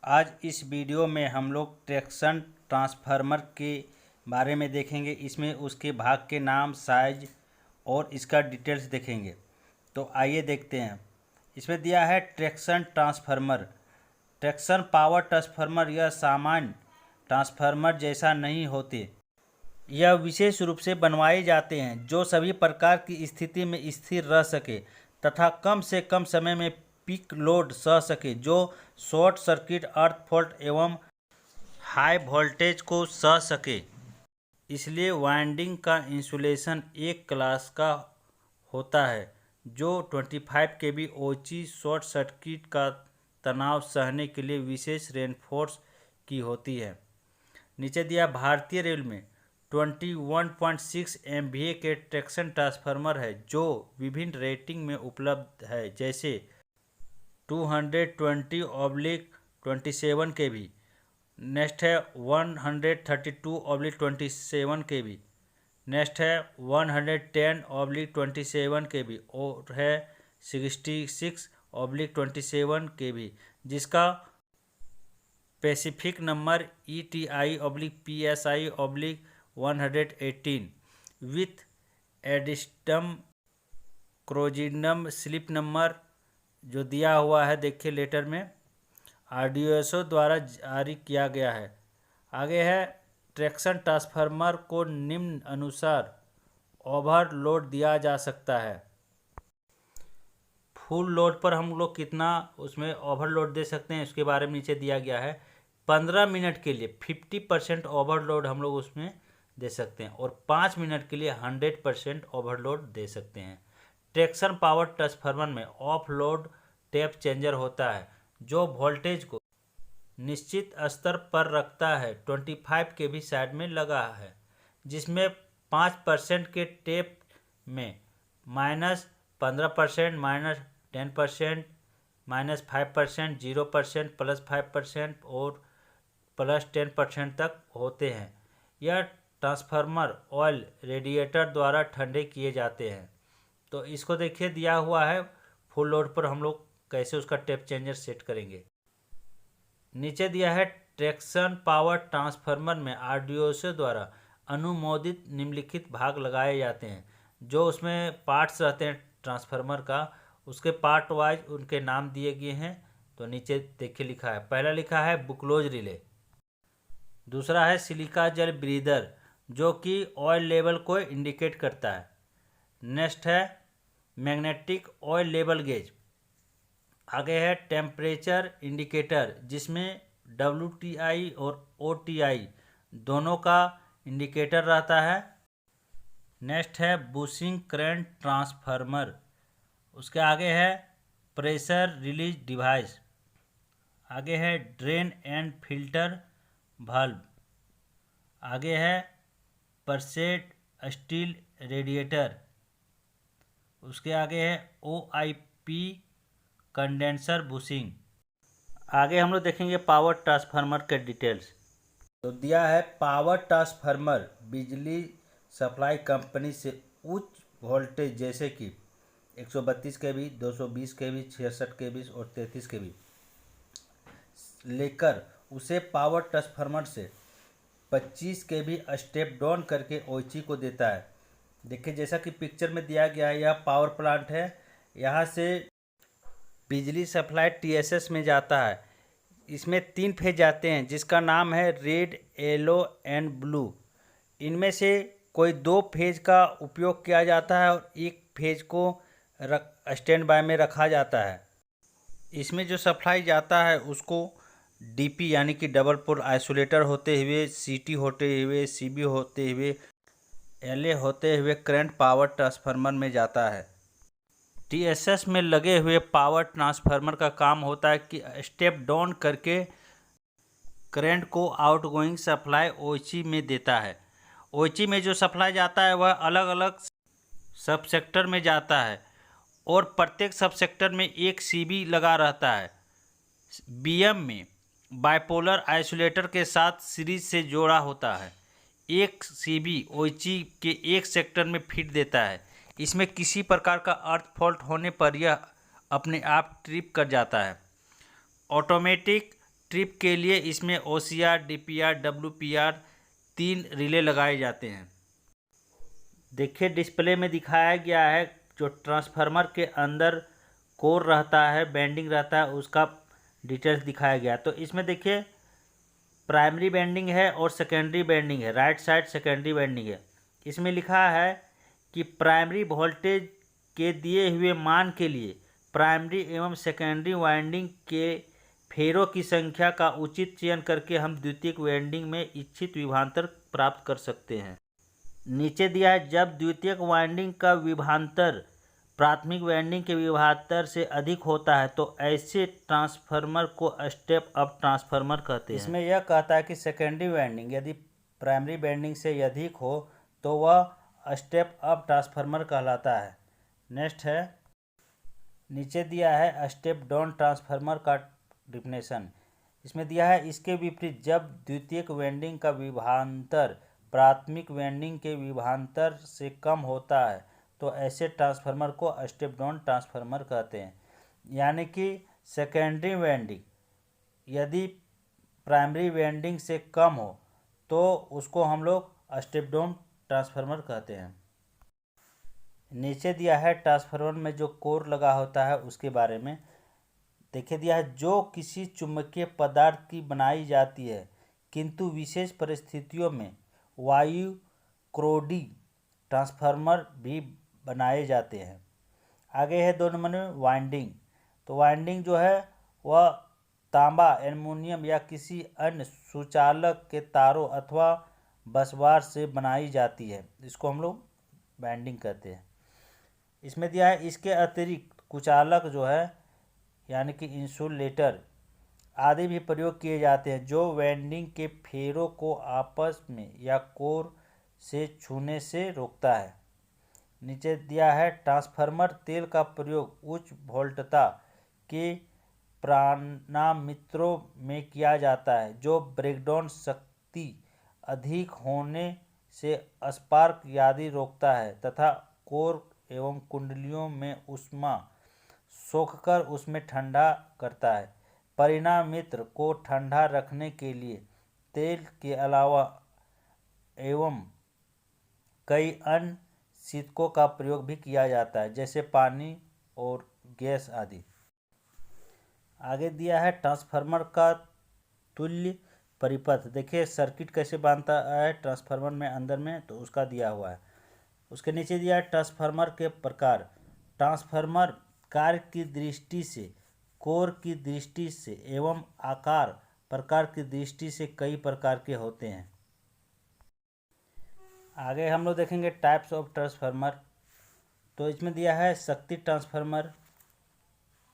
आज इस वीडियो में हम लोग ट्रैक्शन ट्रांसफार्मर के बारे में देखेंगे। इसमें उसके भाग के नाम, साइज और इसका डिटेल्स देखेंगे। तो आइए देखते हैं। इसमें दिया है traction transformer. Traction power transformer यह सामान्य ट्रांसफार्मर जैसा नहीं होते। यह विशेष रूप से बनवाए जाते हैं जो सभी प्रकार की स्थिति में स्थिर रह सके तथा कम से कम समय में पीक लोड सह सके, जो शॉर्ट सर्किट, अर्थ फॉल्ट एवं हाई वोल्टेज को सह सके। इसलिए वाइंडिंग का इंसुलेशन एक क्लास का होता है जो 25 kV ओची शॉर्ट सर्किट का तनाव सहने के लिए विशेष रेनफोर्स की होती है। नीचे दिया भारतीय रेल में 21.6 MVA के ट्रैक्शन ट्रांसफार्मर है जो विभिन्न रेटिंग में उपलब्ध है, जैसे 220/27 kV। नेक्स्ट है 132/27 kV। नेक्स्ट है 110/27 kV और है 66/27 kV, जिसका स्पेसिफिक नंबर ETI/PSI/118 विथ एडिस्टम क्रोजिनम स्लिप नंबर जो दिया हुआ है, देखिए लेटर में आरडीओएसओ द्वारा जारी किया गया है। आगे है ट्रैक्शन ट्रांसफार्मर को निम्न अनुसार ओवरलोड दिया जा सकता है। फुल लोड पर हम लोग कितना उसमें ओवरलोड दे सकते हैं इसके बारे में नीचे दिया गया है। 15 मिनट के लिए 50% ओवरलोड हम लोग उसमें दे सकते हैं और 5 मिनट के लिए 100% ओवरलोड दे सकते हैं। ट्रैक्शन पावर ट्रांसफार्मर में ऑफ लोड टैप चेंजर होता है जो वोल्टेज को निश्चित स्तर पर रखता है। 25 kV साइड में लगा है, जिसमें 5% के टैप में -15%, -10%, -5%, 0%, +5% और +10% तक होते हैं। यह ट्रांसफार्मर ऑयल रेडिएटर द्वारा ठंडे किए जाते हैं। तो इसको देखिए दिया हुआ है फुल लोड पर हम लोग कैसे उसका टैप चेंजर सेट करेंगे। नीचे दिया है ट्रैक्शन पावर ट्रांसफार्मर में आरडीओएसओ द्वारा अनुमोदित निम्नलिखित भाग लगाए जाते हैं। जो उसमें पार्ट्स रहते हैं ट्रांसफार्मर का, उसके पार्ट वाइज उनके नाम दिए गए हैं। तो नीचे देखिए लिखा है, पहला लिखा है बुक्लोज रिले, दूसरा है सिलिका जेल ब्रीदर जो कि ऑयल लेवल को इंडिकेट करता है। नेक्स्ट है मैग्नेटिक ऑयल लेवल गेज। आगे है टेम्परेचर इंडिकेटर जिसमें WTI और OTI दोनों का इंडिकेटर रहता है। नेक्स्ट है बुशिंग करंट ट्रांसफार्मर। उसके आगे है प्रेशर रिलीज डिवाइस। आगे है ड्रेन एंड फिल्टर वाल्व। आगे है परसेट स्टील रेडिएटर। उसके आगे है OIP कंडेंसर बुशिंग। आगे हम लोग देखेंगे पावर ट्रांसफार्मर के डिटेल्स। तो दिया है पावर ट्रांसफार्मर बिजली सप्लाई कंपनी से उच्च वोल्टेज जैसे कि 132 kV, 220 kV, 66 kV और 33 kV लेकर उसे पावर ट्रांसफार्मर से 25 kV स्टेप डाउन करके ओची को देता है। देखिए जैसा कि पिक्चर में दिया गया है, यह पावर प्लांट है। यहाँ से बिजली सप्लाई TSS में जाता है। इसमें 3 फेज जाते हैं जिसका नाम है रेड, येलो एंड ब्लू। इनमें से कोई 2 फेज का उपयोग किया जाता है और 1 फेज को स्टैंड बाय में रखा जाता है। इसमें जो सप्लाई जाता है उसको DP यानी कि डबल पोल आइसोलेटर होते हुए, CT होते हुए, CB होते हुए, LA होते हुए करंट पावर ट्रांसफार्मर में जाता है। TSS में लगे हुए पावर ट्रांसफार्मर का काम होता है कि स्टेप डाउन करके करंट को आउटगोइंग सप्लाई ओची में देता है। ओची में जो सप्लाई जाता है वह अलग अलग सब सेक्टर में जाता है और प्रत्येक सब सेक्टर में एक CB लगा रहता है। BM में बाइपोलर आइसोलेटर के साथ सीरीज से जोड़ा होता है। एक CB ओची के एक सेक्टर में फिट देता है। इसमें किसी प्रकार का अर्थ फॉल्ट होने पर यह अपने आप ट्रिप कर जाता है। ऑटोमेटिक ट्रिप के लिए इसमें OCR, DPR, WPR 3 रिले लगाए जाते हैं। देखिए डिस्प्ले में दिखाया गया है जो ट्रांसफार्मर के अंदर कोर रहता है, बेंडिंग रहता है, उसका डिटेल्स दिखाया गया। तो इसमें देखिए प्राइमरी बेंडिंग है और सेकेंडरी बेंडिंग है, राइट साइड सेकेंडरी बेंडिंग है। इसमें लिखा है कि प्राइमरी वोल्टेज के दिए हुए मान के लिए प्राइमरी एवं सेकेंडरी वाइंडिंग के फेरों की संख्या का उचित चयन करके हम द्वितीयक वाइंडिंग में इच्छित विभवांतर प्राप्त कर सकते हैं। नीचे दिया है जब द्वितीयक वाइंडिंग का विभवांतर प्राथमिक वाइंडिंग के विभवांतर से अधिक होता है तो ऐसे ट्रांसफार्मर को स्टेप अप ट्रांसफार्मर कहते हैं। इसमें यह कहता है कि सेकेंडरी वाइंडिंग यदि प्राइमरी वाइंडिंग से अधिक हो तो वह स्टेप अप ट्रांसफार्मर कहलाता है। नेक्स्ट है, नीचे दिया है स्टेप डाउन ट्रांसफार्मर का डिफिनेशन। इसमें दिया है इसके विपरीत जब द्वितीयक वाइंडिंग का विभवांतर प्राथमिक वाइंडिंग के विभवांतर से कम होता है तो ऐसे ट्रांसफार्मर को स्टेप डाउन ट्रांसफार्मर कहते हैं। यानी कि सेकेंडरी वाइंडिंग यदि प्राइमरी वाइंडिंग से कम हो तो उसको हम लोग स्टेप डाउन ट्रांसफार्मर कहते हैं। नीचे दिया है ट्रांसफार्मर में जो कोर लगा होता है उसके बारे में। देखिए दिया है जो किसी चुंबकीय पदार्थ की बनाई जाती है किंतु विशेष परिस्थितियों में वायु क्रोडी ट्रांसफार्मर भी बनाए जाते हैं। आगे है 2 नंबर में वाइंडिंग। तो वाइंडिंग जो है वह तांबा, एल्युमिनियम या किसी अन्य सुचालक के तारों अथवा बसबार से बनाई जाती है, इसको हम लोग वाइंडिंग कहते हैं। इसमें दिया है इसके अतिरिक्त कुचालक जो है यानी कि इंसुलेटर आदि भी प्रयोग किए जाते हैं जो वाइंडिंग के फेरों को आपस में या कोर से छूने से रोकता है। नीचे दिया है ट्रांसफार्मर तेल का प्रयोग उच्च वोल्टता के प्राणामित्रों में किया जाता है जो ब्रेकडाउन शक्ति अधिक होने से स्पार्क आदि रोकता है तथा कोर एवं कुंडलियों में ऊष्मा सोखकर उसमें ठंडा करता है। परिणामित्र को ठंडा रखने के लिए तेल के अलावा एवं कई अन्य शीतकों का प्रयोग भी किया जाता है जैसे पानी और गैस आदि। आगे दिया है ट्रांसफार्मर का तुल्य परिपथ। देखिए सर्किट कैसे बांधता है ट्रांसफार्मर में अंदर में, तो उसका दिया हुआ है। उसके नीचे दिया है ट्रांसफार्मर के प्रकार। ट्रांसफार्मर कार्य की दृष्टि से, कोर की दृष्टि से एवं आकार प्रकार की दृष्टि से कई प्रकार के होते हैं। आगे हम लोग देखेंगे टाइप्स ऑफ ट्रांसफार्मर। तो इसमें दिया है शक्ति transformer,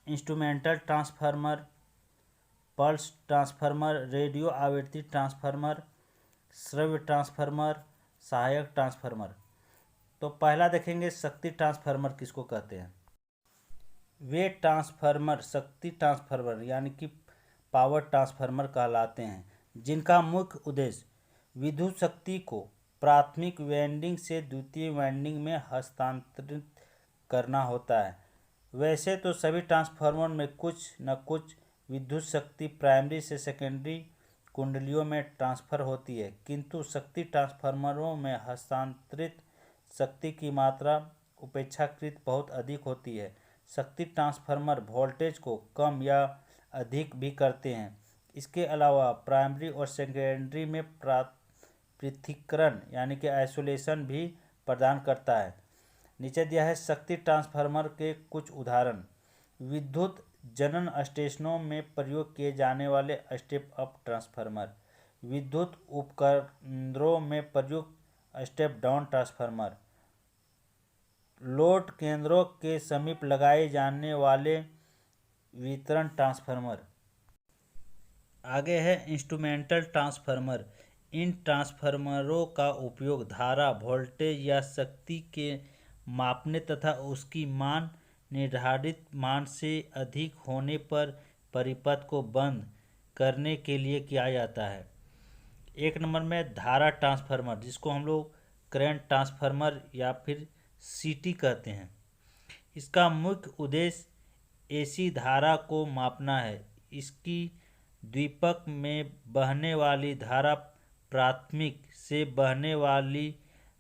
instrumental transformer, pulse transformer, radio आवृत्ति ट्रांसफार्मर, श्रव्य ट्रांसफार्मर, सहायक ट्रांसफार्मर। तो पहला देखेंगे शक्ति ट्रांसफार्मर किसको कहते हैं। वे ट्रांसफार्मर शक्ति ट्रांसफार्मर यानी कि पावर ट्रांसफार्मर कहलाते हैं जिनका मुख्य उद्देश्य विद्युत शक्ति को प्राथमिक वाइंडिंग से द्वितीय वाइंडिंग में हस्तांतरित करना होता है। वैसे तो सभी ट्रांसफार्मर में कुछ न कुछ विद्युत शक्ति प्राइमरी से सेकेंडरी कुंडलियों में ट्रांसफर होती है, किंतु शक्ति ट्रांसफार्मरों में हस्तांतरित शक्ति की मात्रा अपेक्षाकृत बहुत अधिक होती है। शक्ति ट्रांसफार्मर वोल्टेज को कम या अधिक भी करते हैं। इसके अलावा प्राइमरी और सेकेंडरी में पृथक्करण यानी कि आइसोलेशन भी प्रदान करता है। नीचे दिया है शक्ति ट्रांसफार्मर के कुछ उदाहरण। विद्युत जनन स्टेशनों में प्रयोग किए जाने वाले स्टेप अप ट्रांसफार्मर, विद्युत उपकेंद्रों में प्रयुक्त स्टेप डाउन ट्रांसफार्मर, लोड केंद्रों के समीप लगाए जाने वाले वितरण ट्रांसफार्मर। आगे है इंस्ट्रूमेंटल ट्रांसफार्मर। इन ट्रांसफार्मरों का उपयोग धारा, वोल्टेज या शक्ति के मापने तथा उसकी मान निर्धारित मान से अधिक होने पर परिपथ को बंद करने के लिए किया जाता है। 1 नंबर में धारा ट्रांसफार्मर जिसको हम लोग करंट ट्रांसफार्मर या फिर सीटी कहते हैं। इसका मुख्य उद्देश्य एसी धारा को मापना है। इसकी द्वीपक में बहने वाली धारा प्राथमिक से बहने वाली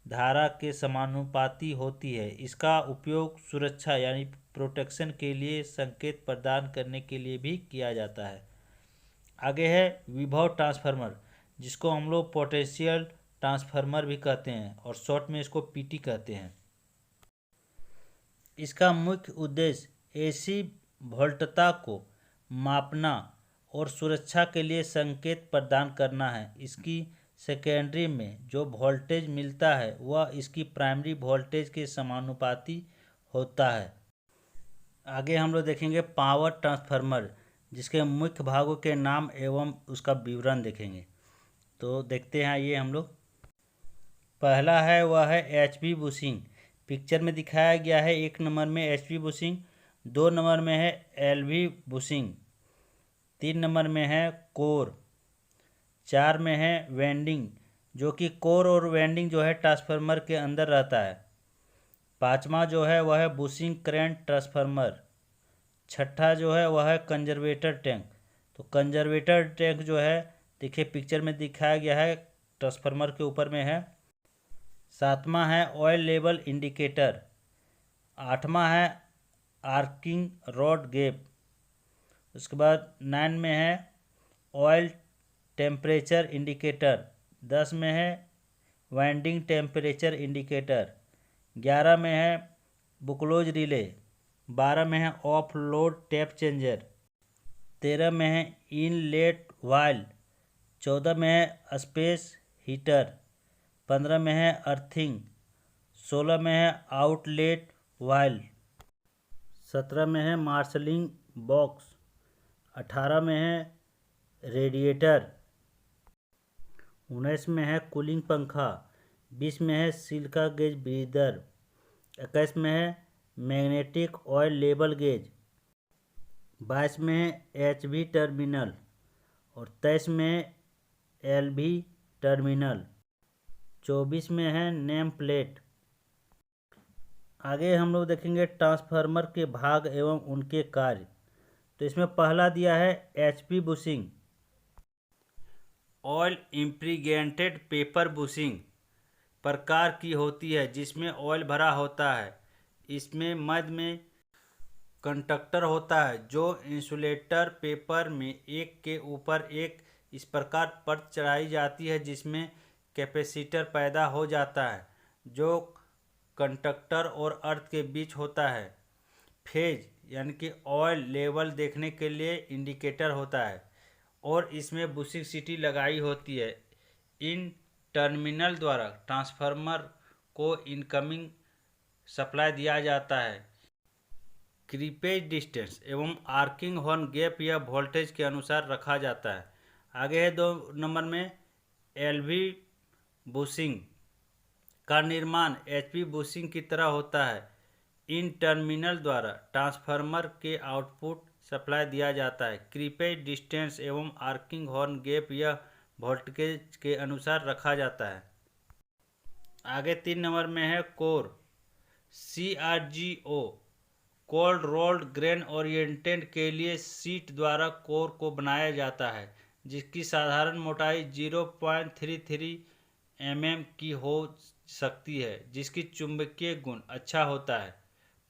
धारा के समानुपाती होती है। इसका उपयोग सुरक्षा यानी प्रोटेक्शन के लिए संकेत प्रदान करने के लिए भी किया जाता है। आगे है विभव ट्रांसफार्मर, जिसको हम लोग पोटेंशियल ट्रांसफार्मर भी कहते हैं और शॉर्ट में इसको पीटी कहते हैं। इसका मुख्य उद्देश्य एसी वोल्टता को मापना और सुरक्षा के लिए संकेत प्रदान करना है। इसकी सेकेंडरी में जो वोल्टेज मिलता है वह इसकी प्राइमरी वोल्टेज के समानुपाती होता है। आगे हम लोग देखेंगे पावर ट्रांसफार्मर, जिसके मुख्य भागों के नाम एवं उसका विवरण देखेंगे। तो देखते हैं ये हम लोग। पहला है वह है एचवी बुशिंग। पिक्चर में दिखाया गया है 1 नंबर में एचवी बुशिंग, 2 नंबर में है एलवी बुशिंग, 3 नंबर में है कोर, 4 में है वेंडिंग, जो कि कोर और वेंडिंग जो है ट्रांसफार्मर के अंदर रहता है। 5वां जो है वह है बुशिंग करंट ट्रांसफार्मर। 6ठा जो है वह है कंजर्वेटर टैंक। तो कंजर्वेटर टैंक जो है देखिए पिक्चर में दिखाया गया है ट्रांसफार्मर के ऊपर में है। 7वां है ऑयल लेवल इंडिकेटर। 8वां है आर्किंग रॉड गैप। उसके बाद 9 में है ऑयल टेम्परेचर इंडिकेटर। 10 में है वाइंडिंग टेम्परेचर इंडिकेटर। 11 में है बुक्लोज रिले। 12 में है ऑफ लोड टैप चेंजर। 13 में है इनलेट वाल्व। 14 में है स्पेस हीटर। 15 में है अर्थिंग। 16 में है आउटलेट वाल्व। 17 में है मार्शलिंग बॉक्स। 18 में है रेडिएटर। 19 में है कूलिंग पंखा। 20 में है सिलिका गेज ब्रीदर। 21 में है मैग्नेटिक ऑयल लेवल गेज। 22 में है एचवी टर्मिनल और 23 में एलवी टर्मिनल। 24 में है नेम प्लेट। आगे हम लोग देखेंगे ट्रांसफार्मर के भाग एवं उनके कार्य। तो इसमें पहला दिया है HP bushing. Oil impregnated paper bushing प्रकार की होती है, जिसमें ऑयल भरा होता है। इसमें मध्य में कंडक्टर होता है जो इंसुलेटर पेपर में एक के ऊपर एक इस प्रकार परत चढ़ाई जाती है, जिसमें कैपेसिटर पैदा हो जाता है जो कंडक्टर और अर्थ के बीच होता है। फेज यानी कि ऑयल लेवल देखने के लिए इंडिकेटर होता है और इसमें बुशिंग सीटी लगाई होती है। इन टर्मिनल द्वारा ट्रांसफार्मर को इनकमिंग सप्लाई दिया जाता है। क्रीपेज डिस्टेंस एवं आर्किंग हॉर्न गैप या वोल्टेज के अनुसार रखा जाता है। आगे है 2 नंबर में एलवी बुशिंग का निर्माण एचपी बुशिंग की तरह होता है। इन टर्मिनल द्वारा ट्रांसफार्मर के आउटपुट सप्लाई दिया जाता है। क्रीपेज डिस्टेंस एवं आर्किंग हॉर्न गैप या वोल्टेज के अनुसार रखा जाता है। आगे 3 नंबर में है core CRGO cold rolled grain oriented के लिए शीट द्वारा कोर को बनाया जाता है, जिसकी साधारण मोटाई 0.33 mm की हो सकती है, जिसकी चुंबकीय गुण अच्छा होता है।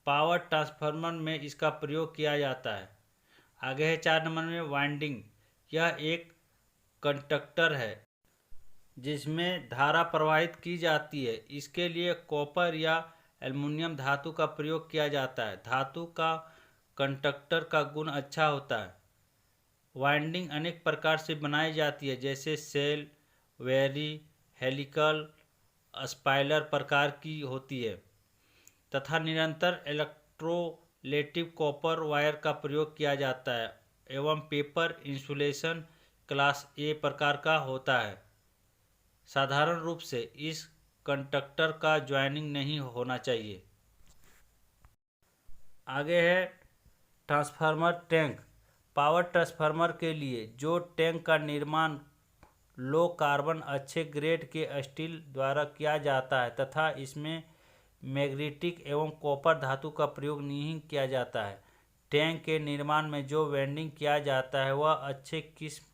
पावर ट्रांसफार्मर में इसका प्रयोग किया जाता है। आगे है 4 नंबर में वाइंडिंग। यह एक कंडक्टर है जिसमें धारा प्रवाहित की जाती है। इसके लिए कॉपर या एल्युमिनियम धातु का प्रयोग किया जाता है। धातु का कंडक्टर का गुण अच्छा होता है। वाइंडिंग अनेक प्रकार से बनाई जाती है, जैसे सेल, वेरी, हेलिकल, स्पाइरल प्रकार की होती है तथा निरंतर इलेक्ट्रोलेटिव कॉपर वायर का प्रयोग किया जाता है एवं पेपर इंसुलेशन क्लास ए प्रकार का होता है। साधारण रूप से इस कंडक्टर का ज्वाइनिंग नहीं होना चाहिए। आगे है ट्रांसफार्मर टैंक। पावर ट्रांसफार्मर के लिए जो टैंक का निर्माण लो कार्बन अच्छे ग्रेड के स्टील द्वारा किया जाता है तथा इसमें मैग्नेटिक एवं कॉपर धातु का प्रयोग नहीं किया जाता है। टैंक के निर्माण में जो वेल्डिंग किया जाता है वह अच्छे किस्म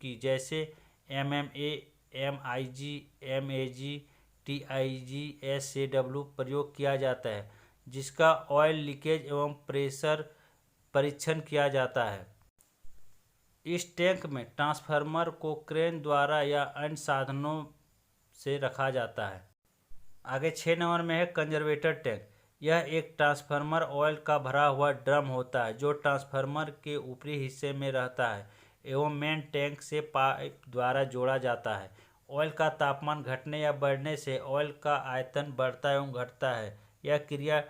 की जैसे MMA, MIG, MAG, TIG, SAW प्रयोग किया जाता है, जिसका ऑयल लीकेज एवं प्रेशर परीक्षण किया जाता है। इस टैंक में ट्रांसफार्मर को क्रेन द्वारा या अन्य साधनों से रखा जाता है। आगे 6 नंबर में है कंजर्वेटर टैंक। यह एक ट्रांसफार्मर ऑयल का भरा हुआ ड्रम होता है जो ट्रांसफार्मर के ऊपरी हिस्से में रहता है एवं मेन टैंक से पाइप द्वारा जोड़ा जाता है। ऑयल का तापमान घटने या बढ़ने से ऑयल का आयतन बढ़ता एवं घटता है। यह क्रिया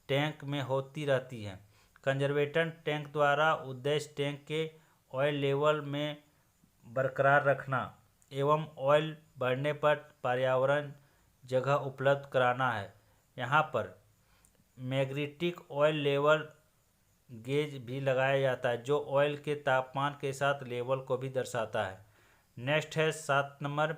टैंक में होती रहती है। कंजर्वेटर टैंक द्वारा उद्देश्य टैंक के ऑयल लेवल में बरकरार रखना एवं ऑयल बढ़ने पर पर्यावरण जगह उपलब्ध कराना है। यहाँ पर मैग्नेटिक ऑयल लेवल गेज भी लगाया जाता है जो ऑयल के तापमान के साथ लेवल को भी दर्शाता है। नेक्स्ट है 7 नंबर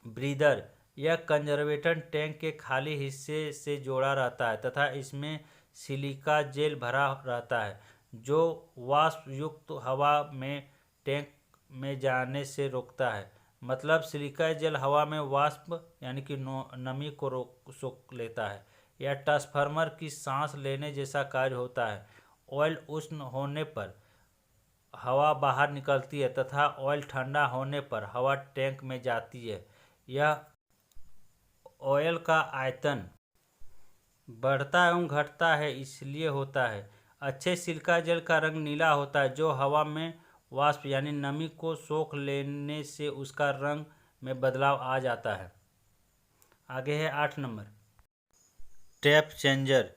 ब्रीदर। यह कंजर्वेटर टैंक के खाली हिस्से से जोड़ा रहता है तथा इसमें सिलिका जेल भरा रहता है जो वाष्प युक्त हवा में टैंक में जाने से रोकता है। मतलब सिलिका जेल हवा में वाष्प यानी कि नमी को सोख लेता है। यह ट्रांसफार्मर की सांस लेने जैसा कार्य होता है। ऑयल उष्ण होने पर हवा बाहर निकलती है तथा ऑयल ठंडा होने पर हवा टैंक में जाती है। यह ऑयल का आयतन बढ़ता एवं घटता है इसलिए होता है। अच्छे सिलिका जेल का रंग नीला होता है जो हवा में वाष्प यानी नमी को सोख लेने से उसका रंग में बदलाव आ जाता है। आगे है 8 number tap changer.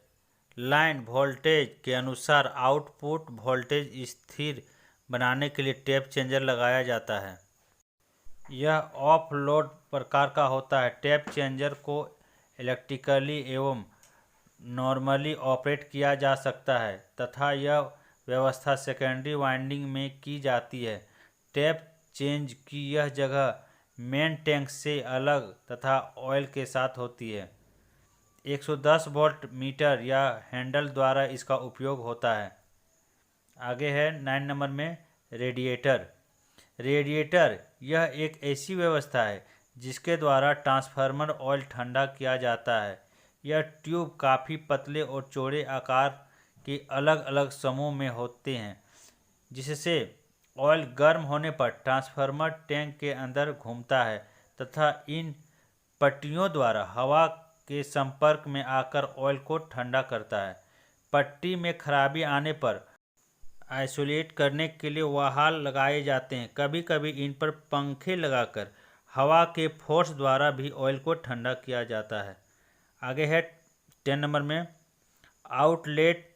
Line voltage के अनुसार आउटपुट वोल्टेज स्थिर बनाने के लिए टैप चेंजर लगाया जाता है। यह ऑफ लोड प्रकार का होता है। टैप चेंजर को इलेक्ट्रिकली एवं नॉर्मली ऑपरेट किया जा सकता है तथा यह व्यवस्था सेकेंडरी वाइंडिंग में की जाती है। टैप चेंज की यह जगह मेन टैंक से अलग तथा ऑयल के साथ होती है। 110 वोल्ट मीटर या हैंडल द्वारा इसका उपयोग होता है। आगे है 9 नंबर में रेडिएटर। रेडिएटर यह एक ऐसी व्यवस्था है जिसके द्वारा ट्रांसफार्मर ऑयल ठंडा किया जाता है। यह ट्यूब काफ़ी पतले और चौड़े आकार के अलग अलग समूह में होते हैं जिससे ऑयल गर्म होने पर ट्रांसफार्मर टैंक के अंदर घूमता है तथा इन पट्टियों द्वारा हवा के संपर्क में आकर ऑयल को ठंडा करता है। पट्टी में खराबी आने पर आइसोलेट करने के लिए वाहल लगाए जाते हैं। कभी कभी इन पर पंखे लगाकर हवा के फोर्स द्वारा भी ऑयल को ठंडा किया जाता है। आगे है 10 नंबर में आउटलेट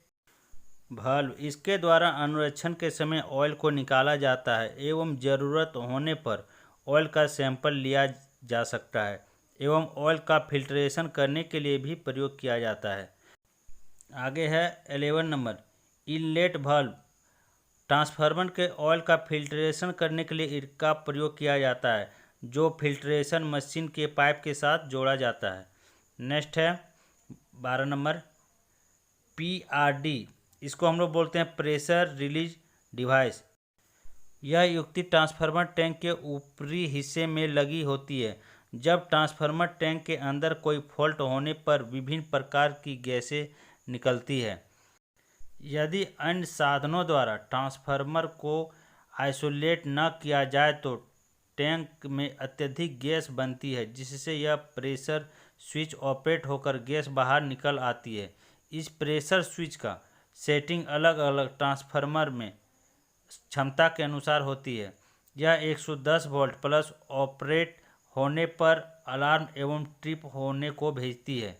वाल्व। इसके द्वारा अनुरक्षण के समय ऑयल को निकाला जाता है एवं ज़रूरत होने पर ऑयल का सैंपल लिया जा सकता है एवं ऑयल का फिल्ट्रेशन करने के लिए भी प्रयोग किया जाता है। आगे है 11 नंबर इनलेट वाल्व। ट्रांसफार्मर के ऑयल का फिल्ट्रेशन करने के लिए इनका प्रयोग किया जाता है जो फिल्ट्रेशन मशीन के पाइप के साथ जोड़ा जाता है। नेक्स्ट है 12 नंबर PRD। इसको हम लोग बोलते हैं प्रेशर रिलीज डिवाइस। यह युक्ति ट्रांसफार्मर टैंक के ऊपरी हिस्से में लगी होती है। जब ट्रांसफार्मर टैंक के अंदर कोई फॉल्ट होने पर विभिन्न प्रकार की गैसें निकलती है। यदि अन्य साधनों द्वारा ट्रांसफार्मर को आइसोलेट न किया जाए तो टैंक में अत्यधिक गैस बनती है जिससे यह प्रेशर स्विच ऑपरेट होकर गैस बाहर निकल आती है। इस प्रेशर स्विच का सेटिंग अलग अलग ट्रांसफार्मर में क्षमता के अनुसार होती है। यह 110 वोल्ट प्लस ऑपरेट होने पर अलार्म एवं ट्रिप होने को भेजती है।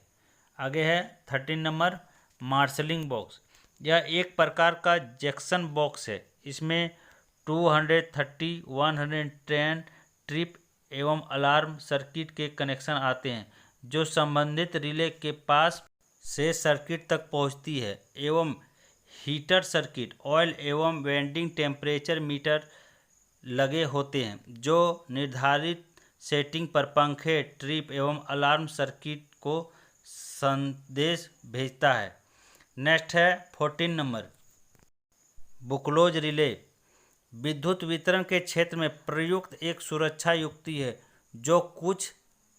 आगे है 13 नंबर मार्शलिंग बॉक्स। यह एक प्रकार का जंक्शन बॉक्स है। इसमें 230, 110 ट्रिप एवं अलार्म सर्किट के कनेक्शन आते हैं जो संबंधित रिले के पास से सर्किट तक पहुंचती है एवं हीटर सर्किट ऑयल एवं वेंडिंग टेम्परेचर मीटर लगे होते हैं जो निर्धारित सेटिंग पर पंखे ट्रिप एवं अलार्म सर्किट को संदेश भेजता है। नेक्स्ट है 14 नंबर बुक्लोज रिले विद्युत वितरण के क्षेत्र में प्रयुक्त एक सुरक्षा युक्ति है जो कुछ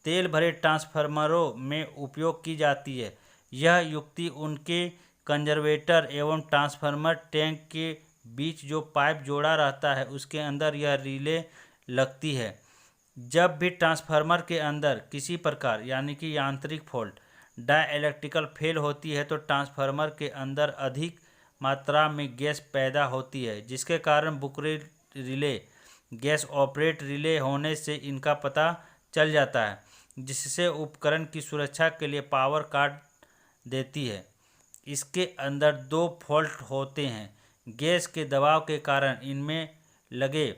तेल भरे ट्रांसफार्मरों में उपयोग की जाती है। यह युक्ति उनके कंजर्वेटर एवं ट्रांसफार्मर टैंक के बीच जो पाइप जोड़ा रहता है उसके अंदर यह रिले लगती है। जब भी ट्रांसफार्मर के अंदर किसी प्रकार यानी कि यांत्रिक फॉल्ट डाइलेक्ट्रिकल फेल होती है तो ट्रांसफार्मर के अंदर अधिक मात्रा में गैस पैदा होती है, जिसके कारण बुकलेज रिले गैस ऑपरेट रिले होने से इनका पता चल जाता है, जिससे उपकरण की सुरक्षा के लिए पावर काट देती है। इसके अंदर दो फॉल्ट होते हैं। गैस के दबाव के कारण इनमें लगे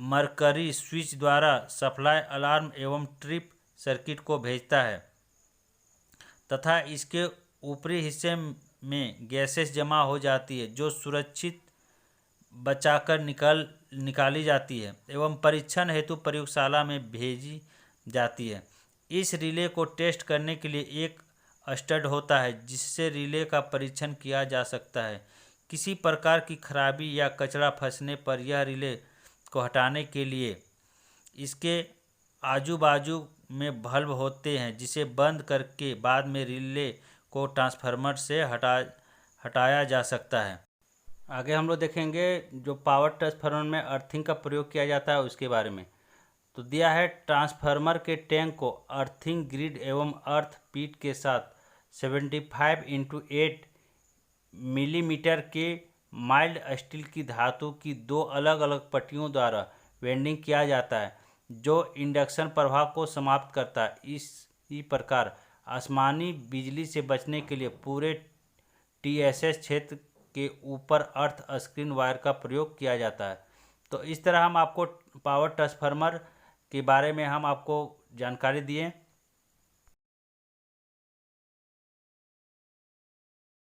मरकरी स्विच द्वारा सप्लाई अलार्म एवं ट्रिप सर्किट को भेजता है तथा इसके ऊपरी हिस्से में गैसेस जमा हो जाती है जो सुरक्षित बचाकर निकाली जाती है एवं परीक्षण हेतु प्रयोगशाला में भेजी जाती है। इस रिले को टेस्ट करने के लिए एक स्टड होता है जिससे रिले का परीक्षण किया जा सकता है। किसी प्रकार की खराबी या कचरा फंसने पर यह रिले को हटाने के लिए इसके आजू बाजू में बल्ब होते हैं जिसे बंद करके बाद में रिले को ट्रांसफार्मर से हटाया जा सकता है। आगे हम लोग देखेंगे जो पावर ट्रांसफार्मर में अर्थिंग का प्रयोग किया जाता है उसके बारे में। तो दिया है ट्रांसफार्मर के टैंक को अर्थिंग ग्रिड एवं अर्थ पीट के साथ 75x8 मिलीमीटर के माइल्ड स्टील की धातु की दो अलग अलग पट्टियों द्वारा वेल्डिंग किया जाता है जो इंडक्शन प्रभाव को समाप्त करता है। इसी प्रकार आसमानी बिजली से बचने के लिए पूरे TSS क्षेत्र के ऊपर अर्थ स्क्रीन वायर का प्रयोग किया जाता है। तो इस तरह हम आपको पावर ट्रांसफार्मर के बारे में हम आपको जानकारी दिए।